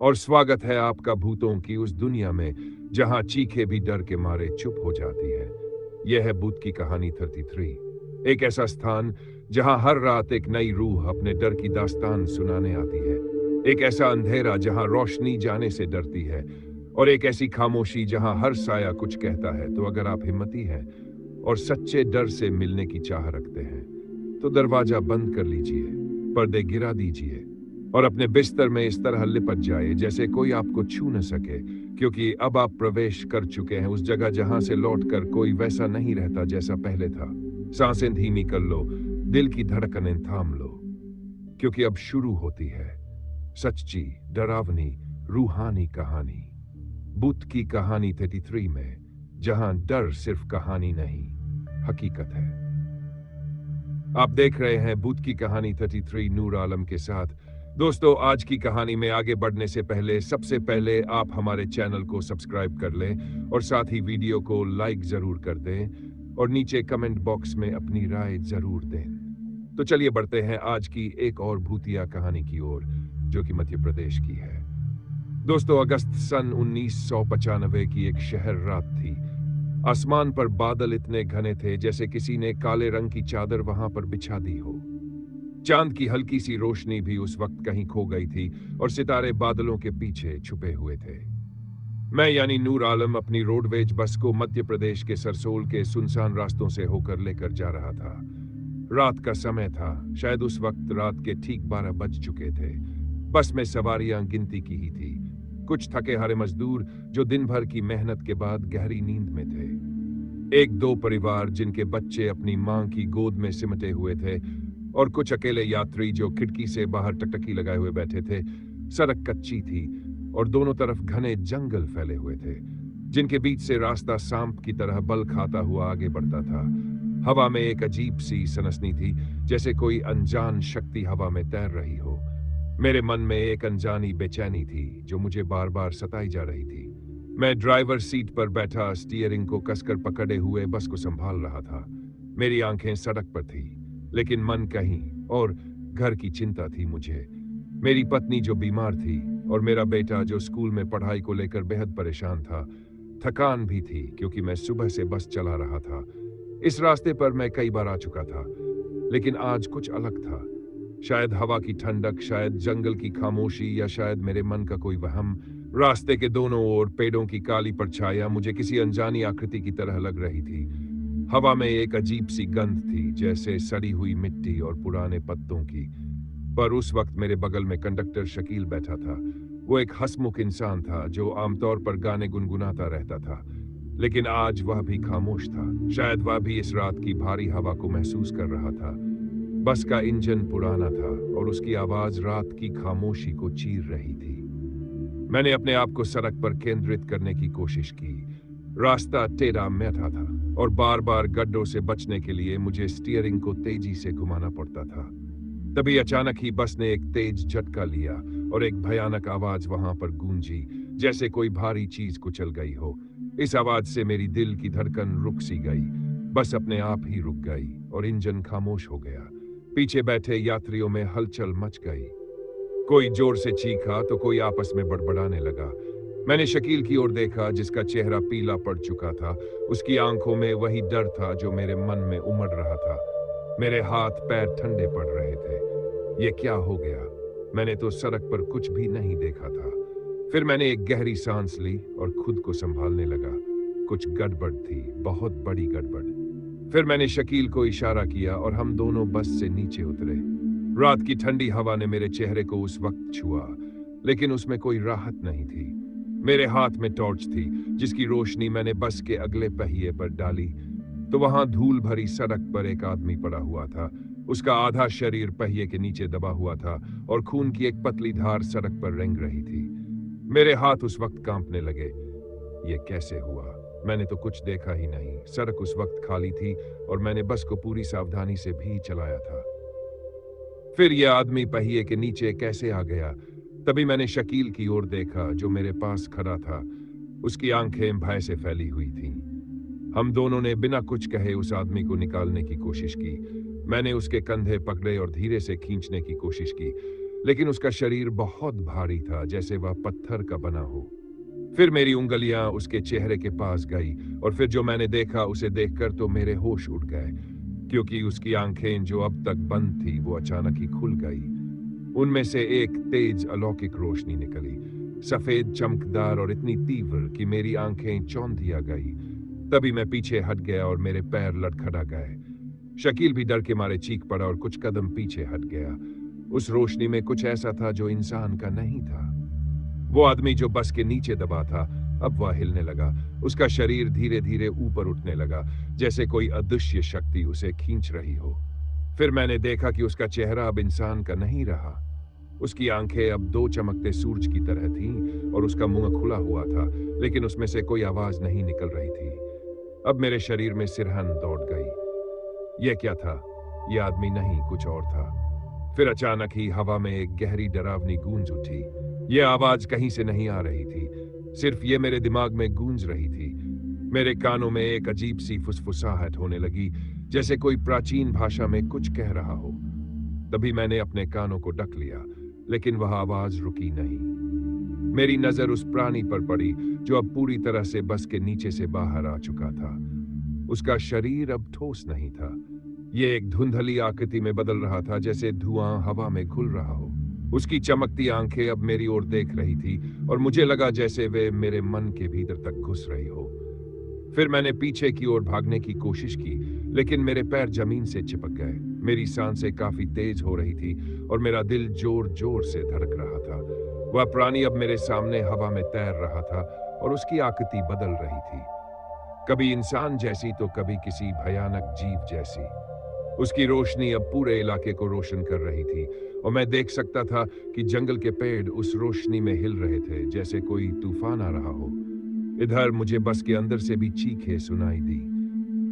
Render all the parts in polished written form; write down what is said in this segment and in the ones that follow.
और स्वागत है आपका भूतों की उस दुनिया में जहां चीखें भी डर के मारे चुप हो जाती है। यह है भूत की कहानी 33, एक ऐसा स्थान जहां हर रात एक नई रूह अपने डर की दास्तान सुनाने आती है। एक ऐसा अंधेरा जहां रोशनी जाने से डरती है, और एक ऐसी खामोशी जहां हर साया कुछ कहता है। तो अगर आप हिम्मती हैं और सच्चे डर से मिलने की चाह रखते हैं, तो दरवाजा बंद कर लीजिए, पर्दे गिरा दीजिए और अपने बिस्तर में इस तरह लिपट जाए जैसे कोई आपको छू न सके, क्योंकि अब आप प्रवेश कर चुके हैं उस जगह जहां से लौटकर कोई वैसा नहीं रहता जैसा पहले था। सांसें धीमी कर लो, दिल की धड़कनें थाम लो, क्योंकि अब शुरू होती है सच्ची, डरावनी, रूहानी कहानी। भूत की कहानी 33 में, जहां डर सिर्फ कहानी नहीं, हकीकत है। आप देख रहे हैं भूत की कहानी 33 नूर आलम के साथ। दोस्तों, आज की कहानी में आगे बढ़ने से पहले सबसे पहले आप हमारे चैनल को सब्सक्राइब कर लें और साथ ही वीडियो को लाइक जरूर कर दें और नीचे कमेंट बॉक्स में अपनी राय जरूर दें। तो चलिए बढ़ते हैं आज की एक और भूतिया कहानी की ओर, जो कि मध्य प्रदेश की है। दोस्तों, अगस्त सन 1995 की एक शहर रात थी। आसमान पर बादल इतने घने थे जैसे किसी ने काले रंग की चादर वहां पर बिछा दी हो। चांद की हल्की सी रोशनी भी उस वक्त कहीं खो गई थी और सितारे बादलों के पीछे छुपे हुए थे। मैं यानी नूर आलम अपनी रोडवेज बस को मध्य प्रदेश के सरसोल के सुनसान रास्तों से होकर लेकर जा रहा था। रात का समय था, शायद उस वक्त रात के ठीक 12 बज चुके थे। बस में सवारियां गिनती की ही थी, कुछ थके हारे मजदूर जो दिन भर की मेहनत के बाद गहरी नींद में थे, एक दो परिवार जिनके बच्चे अपनी मां की गोद में सिमटे हुए थे, और कुछ अकेले यात्री जो खिड़की से बाहर टकटकी लगाए हुए बैठे थे। सड़क कच्ची थी और दोनों तरफ घने जंगल फैले हुए थे, जिनके बीच से रास्ता सांप की तरह बल खाता हुआ आगे बढ़ता था। हवा में एक अजीब सी सनसनी थी, जैसे कोई अनजान शक्ति हवा में तैर रही हो। मेरे मन में एक अनजानी बेचैनी थी जो मुझे बार बार सताई जा रही थी। मैं ड्राइवर सीट पर बैठा स्टीयरिंग को कसकर पकड़े हुए बस को संभाल रहा था। मेरी आंखें सड़क पर थी, लेकिन मन कहीं और। घर की चिंता थी मुझे, मेरी पत्नी जो बीमार थी और मेरा बेटा जो स्कूल में पढ़ाई को लेकर बेहद परेशान था। थकान भी थी क्योंकि मैं सुबह से बस चला रहा था। इस रास्ते पर मैं कई बार आ चुका था, लेकिन आज कुछ अलग था। शायद हवा की ठंडक, शायद जंगल की खामोशी, या शायद मेरे मन का कोई वहम। रास्ते के दोनों ओर पेड़ों की काली परछाइयां मुझे किसी अनजानी आकृति की तरह लग रही थी। हवा में एक अजीब सी गंध थी, जैसे सड़ी हुई मिट्टी और पुराने पत्तों की। पर उस वक्त मेरे बगल में कंडक्टर शकील बैठा था। वो एक हंसमुख इंसान था जो आमतौर पर गाने गुनगुनाता रहता था, लेकिन आज वह भी खामोश था। शायद वह भी इस रात की भारी हवा को महसूस कर रहा था। बस का इंजन पुराना था और उसकी आवाज रात की खामोशी को चीर रही थी। मैंने अपने आप को सड़क पर केंद्रित करने की कोशिश की। रास्ता टेढ़ा मेढ़ा था और बार बार गड्ढों से बचने के लिए मुझे स्टीयरिंग को तेजी से घुमाना पड़ता था। तभी अचानक ही बस ने एक तेज झटका लिया और एक भयानक आवाज वहां पर गूंजी, जैसे कोई भारी चीज कुचल गई हो। इस आवाज से मेरी दिल की धड़कन रुक सी गई। बस अपने आप ही रुक गई और इंजन खामोश हो गया। पीछे बैठे यात्रियों में हलचल मच गई। कोई जोर से चीखा तो कोई आपस में बड़बड़ाने लगा। मैंने शकील की ओर देखा, जिसका चेहरा पीला पड़ चुका था। उसकी आंखों में वही डर था जो मेरे मन में उमड़ रहा था। मेरे हाथ पैर ठंडे पड़ रहे थे। ये क्या हो गया? मैंने तो सड़क पर कुछ भी नहीं देखा था। फिर मैंने एक गहरी सांस ली और खुद को संभालने लगा। कुछ गड़बड़ थी, बहुत बड़ी गड़बड़। फिर मैंने शकील को इशारा किया और हम दोनों बस से नीचे उतरे। रात की ठंडी हवा ने मेरे चेहरे को उस वक्त छुआ, लेकिन उसमें कोई राहत नहीं थी। मेरे हाथ में टॉर्च थी, जिसकी रोशनी मैंने बस के अगले पहिए पर डाली तो वहां धूल भरी सड़क पर एक आदमी पड़ा हुआ था। उसका आधा शरीर पहिए के नीचे दबा हुआ था और खून की एक पतली धार सड़क पर रेंग रही थी। मेरे हाथ उस वक्त कांपने लगे। ये कैसे हुआ? मैंने तो कुछ देखा ही नहीं। सड़क उस वक्त खाली थी और मैंने बस को पूरी सावधानी से भी चलाया था। फिर यह आदमी पहिए के नीचे कैसे आ गया? तभी मैंने शकील की ओर देखा जो मेरे पास खड़ा था। उसकी आंखें भय से फैली हुई थीं। हम दोनों ने बिना कुछ कहे उस आदमी को निकालने की कोशिश की। मैंने उसके कंधे पकड़े और धीरे से खींचने की कोशिश की, लेकिन उसका शरीर बहुत भारी था, जैसे वह पत्थर का बना हो। फिर मेरी उंगलियां उसके चेहरे के पास गई और फिर जो मैंने देखा उसे देखकर तो मेरे होश उड़ गए, क्योंकि उसकी आंखें जो अब तक बंद थी वो अचानक ही खुल गई। उनमें से एक तेज अलौकिक रोशनी निकली, सफेद, चमकदार और इतनी तीव्र कि मेरी आंखें चौंधिया गई। तभी मैं पीछे हट गया और मेरे पैर लड़खड़ा गए। शकील भी डर के मारे चीख पड़ा और कुछ कदम पीछे हट गया। उस रोशनी में कुछ ऐसा था जो इंसान का नहीं था। वो आदमी जो बस के नीचे दबा था, अब वह हिलने लगा। उसका शरीर धीरे धीरे ऊपर उठने लगा, जैसे कोई अदृश्य शक्ति उसे खींच रही हो। फिर मैंने देखा कि उसका चेहरा अब इंसान का नहीं रहा। उसकी आंखें अब दो चमकते सूरज की तरह थीं और उसका मुंह खुला हुआ था, लेकिन उसमें से कोई आवाज नहीं निकल रही थी। अब मेरे शरीर में सिरहन दौड़ गई। यह क्या था? यह आदमी नहीं, कुछ और था। फिर अचानक ही हवा में एक गहरी डरावनी गूंज उठी। यह आवाज कहीं से नहीं आ रही थी, सिर्फ ये मेरे दिमाग में गूंज रही थी। मेरे कानों में एक अजीब सी फुसफुसाहट होने लगी, जैसे कोई प्राचीन भाषा में कुछ कह रहा हो। तभी मैंने अपने कानों को ढक लिया, लेकिन वह आवाज रुकी नहीं। मेरी नजर उस प्राणी पर पड़ी जो अब पूरी तरह से बस के नीचे से बाहर आ चुका था। उसका शरीर अब ठोस नहीं था। ये एक धुंधली आकृति में बदल रहा था, जैसे धुआं हवा में घुल रहा हो। उसकी चमकती आंखें अब मेरी ओर देख रही थी और मुझे लगा जैसे वे मेरे मन के भीतर तक घुस रही हो। फिर मैंने पीछे की ओर भागने की कोशिश की, लेकिन मेरे पैर जमीन से चिपक गए। मेरी सांसें काफी तेज हो रही थी और मेरा दिल जोर जोर से धड़क रहा था। वह प्राणी अब मेरे सामने हवा में तैर रहा था और उसकी आकृति बदल रही थी, कभी इंसान जैसी तो कभी किसी भयानक जीव जैसी। उसकी रोशनी अब पूरे इलाके को रोशन कर रही थी और मैं देख सकता था कि जंगल के पेड़ उस रोशनी में हिल रहे थे, जैसे कोई तूफान आ रहा हो। इधर मुझे बस के अंदर से भी चीखें सुनाई दी।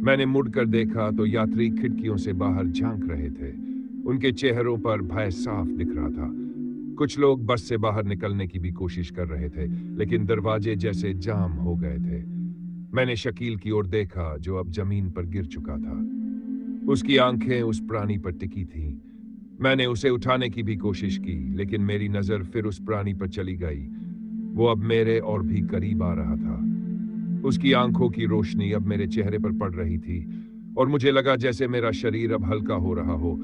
मैंने मुड़कर देखा तो यात्री खिड़कियों से बाहर झांक रहे थे। उनके चेहरों पर भय साफ दिख रहा था। कुछ लोग बस से बाहर निकलने की भी कोशिश कर रहे थे, लेकिन दरवाजे जैसे जाम हो गए थे। मैंने शकील की ओर देखा जो अब जमीन पर गिर चुका था। उसकी आंखें उस प्राणी पर टिकी थीं। मैंने उसे उठाने की भी कोशिश की, लेकिन मेरी नजर फिर उस प्राणी पर चली गई। वो अब मेरे और भी करीब आ रहा था। उसकी आंखों की रोशनी अब मेरे चेहरे पर पड़ रही थी और मुझे लगा जैसे मेरा शरीर अब हल्का हो रहा हो।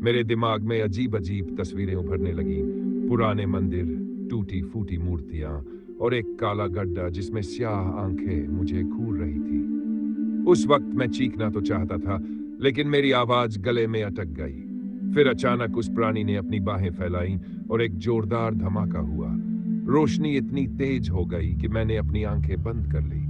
मेरे दिमाग में अजीब अजीब तस्वीरें उभरने लगी। पुराने मंदिर, टूटी फूटी मूर्तियां और एक काला गड्ढा जिसमें स्याह आंखें मुझे घूर रही थी। उस वक्त मैं चीखना तो चाहता था, लेकिन मेरी आवाज गले में अटक गई। फिर अचानक उस प्राणी ने अपनी बाहें फैलाई और एक जोरदार धमाका हुआ। रोशनी इतनी तेज हो गई कि मैंने अपनी आंखें बंद कर ली।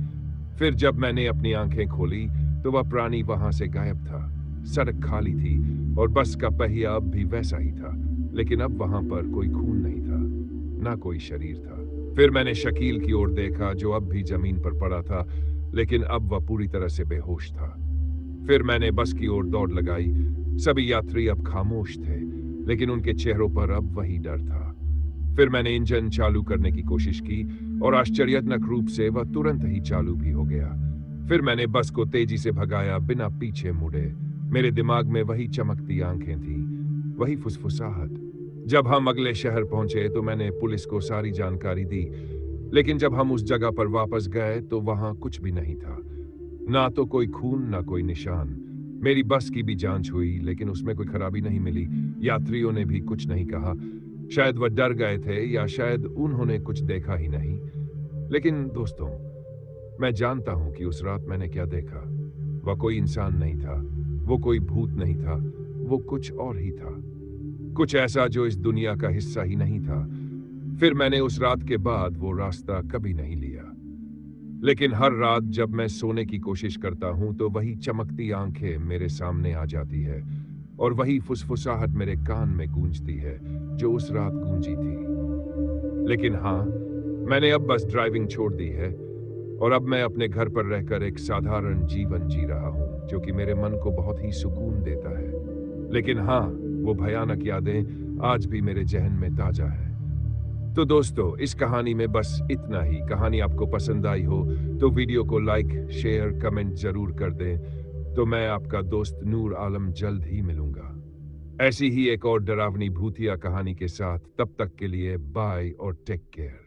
फिर जब मैंने अपनी आंखें खोली तो वह प्राणी वहां से गायब था। सड़क खाली थी और बस का पहिया अब भी वैसा ही था, लेकिन अब वहां पर कोई खून नहीं था, ना कोई शरीर था। फिर मैंने शकील की ओर देखा जो अब भी जमीन पर पड़ा था, लेकिन अब वह पूरी तरह से बेहोश था। फिर मैंने बस की ओर दौड़ लगाई। सभी यात्री अब खामोश थे, लेकिन उनके चेहरों पर अब वही डर था। फिर मैंने इंजन चालू करने की कोशिश की और आश्चर्यजनक रूप से वह तुरंत ही चालू भी हो गया। फिर मैंने बस को तेजी से भगाया बिना पीछे मुड़े। मेरे दिमाग में वही चमकती आंखें थीं, वही फुसफुसाहट। जब हम अगले शहर पहुंचे तो मैंने पुलिस को सारी जानकारी दी, लेकिन जब हम उस जगह पर वापस गए तो वहां कुछ भी नहीं था। ना तो कोई खून, ना कोई निशान। मेरी बस की भी जांच हुई, लेकिन उसमें कोई खराबी नहीं मिली। यात्रियों ने भी कुछ नहीं कहा। शायद वह डर गए थे या शायद उन्होंने कुछ देखा ही नहीं। लेकिन दोस्तों, मैं जानता हूं कि उस रात मैंने क्या देखा। वह कोई इंसान नहीं था, वो कोई भूत नहीं था, वो कुछ और ही था। कुछ ऐसा जो इस दुनिया का हिस्सा ही नहीं था। फिर मैंने उस रात के बाद वो रास्ता कभी नहीं लिया। लेकिन हर रात जब मैं सोने की कोशिश करता हूं तो वही चमकती आंखें मेरे सामने आ जाती है और वही फुसफुसाहट मेरे कान में गूंजती है जो उस रात गूंजी थी। लेकिन हाँ, मैंने अब बस ड्राइविंग छोड़ दी है और अब मैं अपने घर पर रहकर एक साधारण जीवन जी रहा हूं, जो कि मेरे मन को बहुत ही सुकून देता है। लेकिन हाँ, वो भयानक यादें आज भी मेरे जहन में ताजा है। तो दोस्तों, इस कहानी में बस इतना ही। कहानी आपको पसंद आई हो तो वीडियो को लाइक, शेयर, कमेंट जरूर कर दें। तो मैं आपका दोस्त नूर आलम जल्द ही मिलूंगा। ऐसी ही एक और डरावनी भूतिया कहानी के साथ तब तक के लिए बाय और टेक केयर।